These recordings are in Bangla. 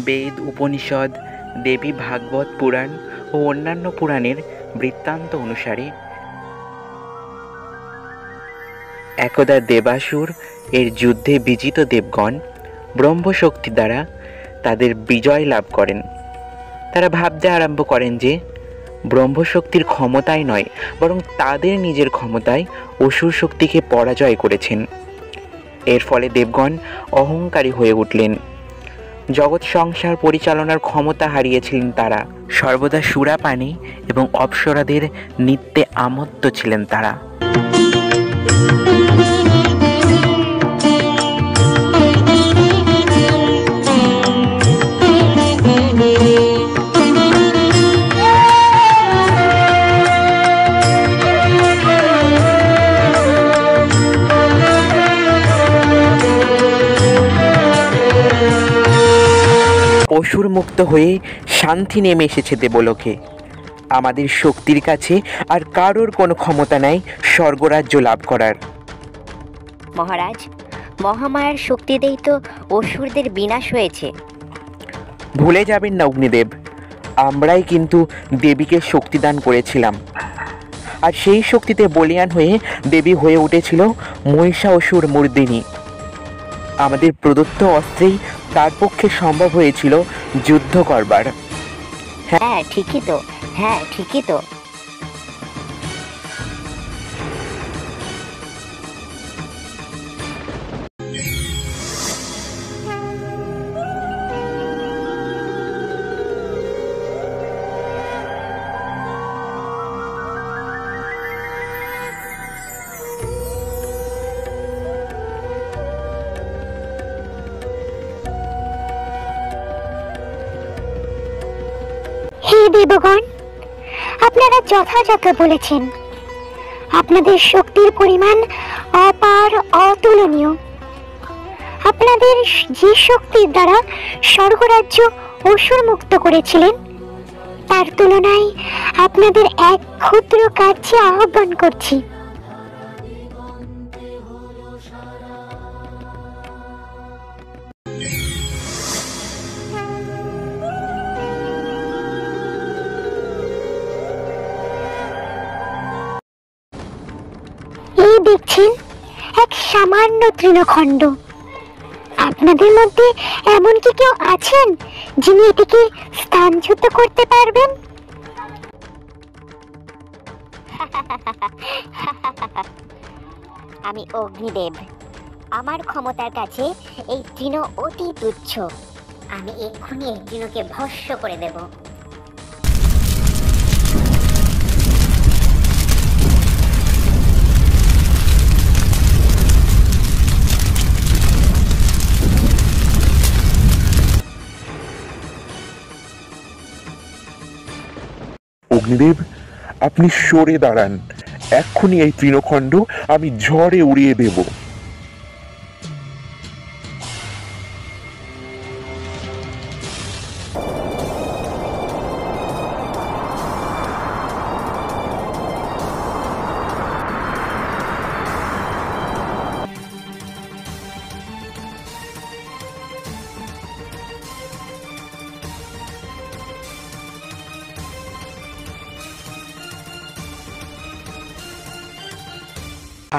বেদ, উপনিষদ, দেবী ভাগবত পুরাণ ও অন্যান্য পুরাণের বৃত্তান্ত অনুসারে একদা দেবাসুর এর যুদ্ধে বিজিত দেবগণ ব্রহ্মশক্তি দ্বারা তাদের বিজয় লাভ করেন। তারা ভাবতে আরম্ভ করেন যে ব্রহ্মশক্তির ক্ষমতায় নয়, বরং তাদের নিজের ক্ষমতায় অসুর শক্তিকে পরাজয় করেছেন। এর ফলে দেবগণ অহংকারী হয়ে উঠলেন। জগৎ সংসার পরিচালনার ক্ষমতা হারিয়েছিলেন তারা। সর্বদা সুরাপানে এবং অপ্সরাদের নিত্যে আমত্ত ছিলেন তারা। অসুর মুক্ত হয়ে শান্তি নেমে এসেছে দেবলোকে। আমাদের শক্তির কাছে আর কারোর কোনো ক্ষমতা নাই স্বর্গরাজ্য লাভ করার। মহারাজ, মহামায়ার শক্তিতেই তো অসুরদের বিনাশ হয়েছে। ভুলে যাবেন না অগ্নিদেব, আমরাই কিন্তু দেবীকে শক্তিদান করেছিলাম, আর সেই শক্তিতে বলীয়ান হয়ে দেবী হয়ে উঠেছিল মহিষাসুর মর্দিনী। আমাদের প্রদত্ত অস্ত্রেই তার পক্ষে সম্ভব হয়েছিল যুদ্ধ করবার। হ্যাঁ ঠিকই তো, হ্যাঁ ঠিকই তো। হে দেবগণ, আপনারা যথাযথ বলেছেন। আপনাদের শক্তির পরিমাণ অপার, অতুলনীয়। আপনাদের যে শক্তির দ্বারা স্বর্গরাজ্য অসুর মুক্ত করেছিলেন, তার তুলনায় আপনাদের এক ক্ষুদ্র কার্যে আহ্বান করছি। এই দেখছেন এক সামান্য তৃণখণ্ড। আপনাদের মধ্যে এমন কি কেউ আছেন যিনি এটিকে স্থানচ্যুত করতে পারবেন? আমি অগ্নিদেব। আমার ক্ষমতার কাছে এই তৃণ অতি তুচ্ছ। আমি এক্ষুনি এই তৃণকে ভস্ম করে দেব। অগ্নিদেব, আপনি সরে দাঁড়ান। এক্ষুনি এই তৃণখণ্ড আমি ঝড়ে উড়িয়ে দেব।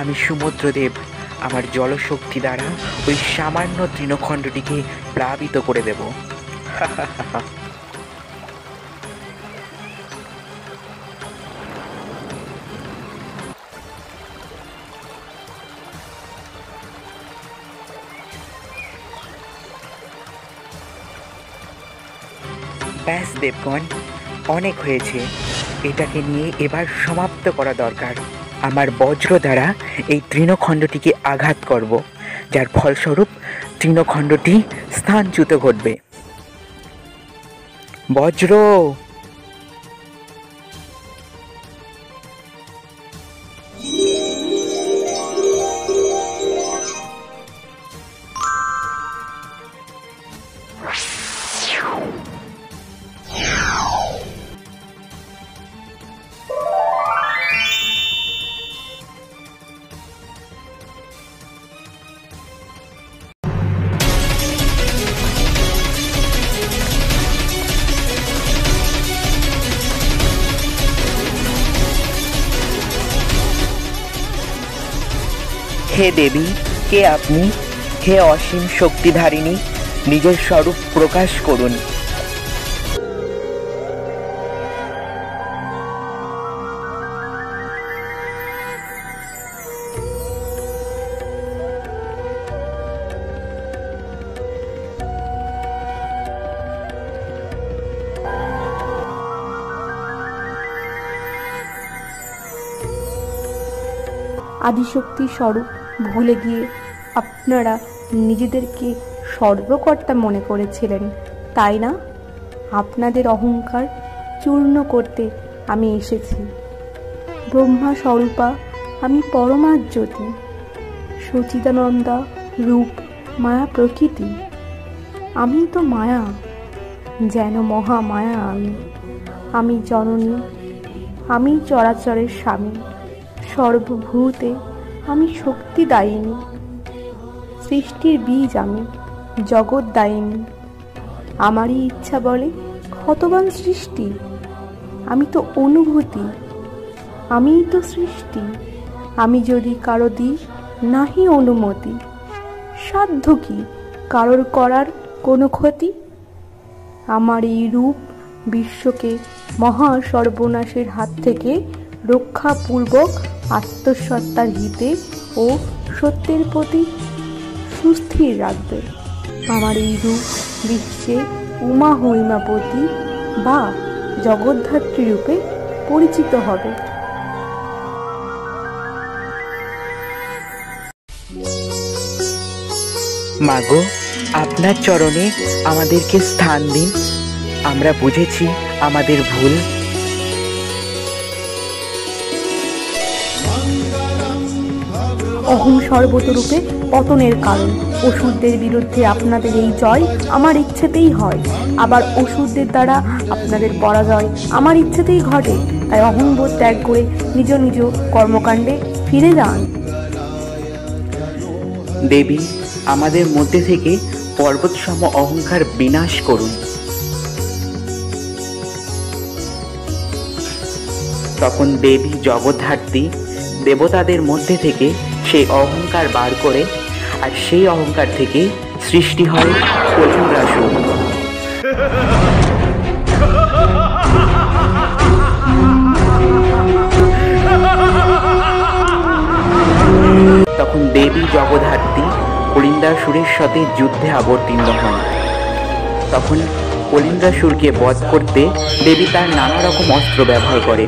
আমি সমুদ্রদেব আমার জলশক্তি দ্বারা ওই সামান্য তৃণখণ্ডটিকে প্লাবিত করে দেব। ব্যাস দেবগণ, অনেক হয়েছে। এটাকে নিয়ে এবার সমাপ্ত করা দরকার। আমার বজ্র দ্বারা এই তৃণখণ্ডটিকে আঘাত করব, যার ফলস্বরূপ তৃণখণ্ডটি স্থানচ্যুত ঘটবে। বজ্র! হে দেবী, কে আপনি? হে অসীম শক্তিধারিণী, নিজের স্বরূপ প্রকাশ করুন। আদিশক্তি স্বরূপ ভুলে গিয়ে আপনারা নিজেদেরকে সর্বকর্তা মনে করেছিলেন, তাই না? আপনাদের অহংকার চূর্ণ করতে আমি এসেছি। ব্রহ্মা স্বরূপা আমি পরমা জ্যোতি, সচিদানন্দা রূপ মায়া প্রকৃতি। আমি তো মায়া, যেন মহামায়া আমি জননী, আমি চরাচরের স্বামী, সর্বভূতে আমি শক্তিদায়িনী, সৃষ্টির বীজ আমি, জগৎদায়িনী। আমারই ইচ্ছা বলে ক্ষতবান সৃষ্টি, আমি তো অনুভূতি, আমিই তো সৃষ্টি। আমি যদি কারো দিই নাহি অনুমতি, সাধ্য কি কারোর করার কোনো ক্ষতি? আমার এই রূপ বিশ্বকে মহা সর্বনাশের হাত থেকে রক্ষাপূর্বক আত্মসত্তার হিতে ও সত্যের প্রতি সুস্থির রাখবে। আমার এই রূপ বিশ্বে উমা হৈমাপতি বা জগদ্ধাত্রী রূপে পরিচিত হবে। মাগো, আপনার চরণে আমাদেরকে স্থান দিন। আমরা বুঝেছি আমাদের ভুল। অহং সর্বতরূপে পতনের কারণ। অসুরদের বিরুদ্ধে আপনাদের এই জয় আমার ইচ্ছেতেই হয়, আবার অসুরদের দ্বারা আপনাদের পরাজয় আমার ইচ্ছেতেই ঘটে। তাই অহংবোধ ত্যাগ করে নিজ নিজ কর্মকাণ্ডে ফিরে যান। দেবী, আমাদের মধ্যে থেকে পর্বতসম অহংকার বিনাশ করুন। তখন দেবী জগদ্ধাত্রী দেবতাদের মধ্যে থেকে সেই অহংকার বার করে, আর সেই অহংকার থেকে সৃষ্টি হয় কলিঙ্গাসুর। তখন দেবী জগদ্ধাত্রী কলিঙ্গাসুরের সাথে যুদ্ধে অবতীর্ণ হন। তখন কলিঙ্গাসুরকে বধ করতে দেবী তার নানা রকম অস্ত্র ব্যবহার করে।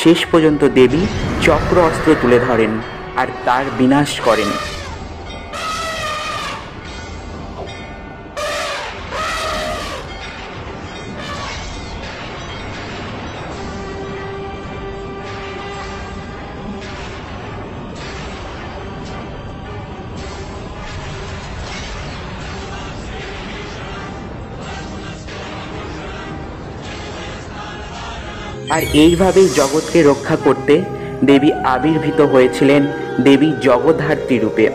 শেষ পর্যন্ত দেবী চক্র অস্ত্র তুলে ধরেন আর তার বিনাশ করেন। আর এইভাবেই জগৎকে রক্ষা করতে দেবী আবির্ভূত হয়েছিলেন দেবী জগদ্ধাত্রী রূপে।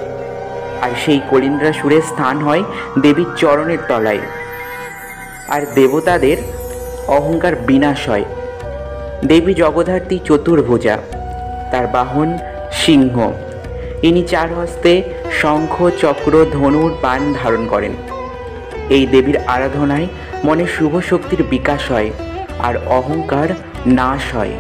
আর সেই কলিন্দ্রাসুরের স্থান হয় দেবীর চরণের তলায়। আর দেবতাদের অহংকার বিনাশ হয়। দেবী জগদ্ধাত্রী চতুর্ভুজা, তার বাহন সিংহ। ইনি 4 হস্তে শঙ্খ, চক্র, ধনুর, বাণ ধারণ করেন। এই দেবীর আরাধনায় মনে শুভ শক্তির বিকাশ হয় আর অহংকার নাশ হয়।